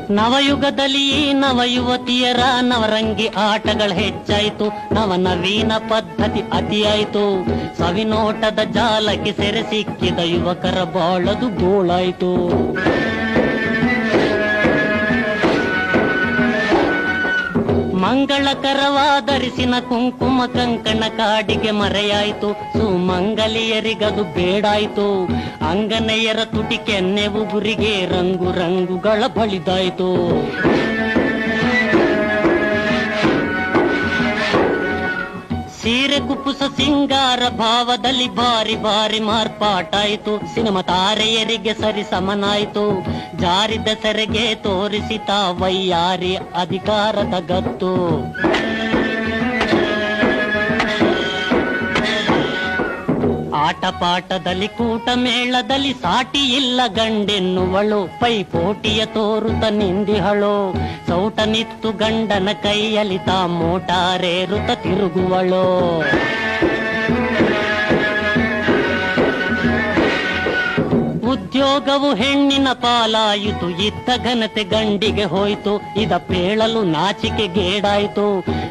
ನವಯುಗದಲ್ಲಿ ನವಯುವತಿಯರ ನವರಂಗಿ ಆಟಗಳು ಹೆಚ್ಚಾಯಿತು, ನವನವೀನ ಪದ್ಧತಿ ಅತಿಯಾಯಿತು. ಸವಿನೋಟದ ಜಾಲಕ್ಕೆ ಸೆರೆ ಸಿಕ್ಕಿದ ಯುವಕರ ಬಾಳದು ಗೋಳಾಯಿತು. ಮಂಗಳಕರವಾದರಿಸಿನ ಕುಂಕುಮ ಕಂಕಣ ಕಾಡಿಗೆ ಮರೆಯಾಯಿತು. ಸುಮಂಗಲಿಯರಿಗದು ಬೇಡಾಯಿತು. ಅಂಗನೆಯರ ತುಟಿ ಕೆನ್ನೆ ಉಗುರಿಗೆ ರಂಗು ರಂಗುಗಳ ಬಳಿದಾಯಿತು. ಸೀರೆ ಕುಪ್ಪುಸ ಸಿಂಗಾರ ಭಾವದಲ್ಲಿ ಭಾರಿ ಭಾರಿ ಮಾರ್ಪಾಟಾಯಿತು. ಸಿನಿಮಾ ತಾರೆಯರಿಗೆ ಸರಿ ಸಮನಾಯಿತು. ಜಾರಿದ ಸೆರೆಗೆ ತೋರಿಸಿತ ವೈಯಾರಿ ಅಧಿಕಾರದ ಗತ್ತು. ಆಟಪಾಠದಲ್ಲಿ ಕೂಟ ಮೇಳದಲ್ಲಿ ಸಾಟಿ ಇಲ್ಲ ಗಂಡೆನ್ನುವಳು. ಪೈಪೋಟಿಯ ತೋರುತ್ತ ನಿಂದಿಹಳು. ಸೌಟ ನಿತ್ತು ಗಂಡನ ಕೈಯಲ್ಲಿ ತಾ ಮೋಟಾರೇರುತ್ತ ತಿರುಗುವಳು. ಉದ್ಯೋಗವು ಹೆಣ್ಣಿನ ಪಾಲಾಯಿತು. ಇದ್ದ ಘನತೆ ಗಂಡಿಗೆ ಹೋಯ್ತು. ಇದ ಪೇಳಲು ನಾಚಿಕೆಗೇಡಾಯಿತು.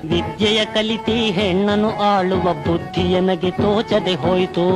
ವಿದ್ಯೆಯ ಕಲಿತಿ ಹೆಣ್ಣನು ಆಳುವ ಬುದ್ಧಿಯನಗೆ ತೋಚದೆ ಹೋಯ್ತು.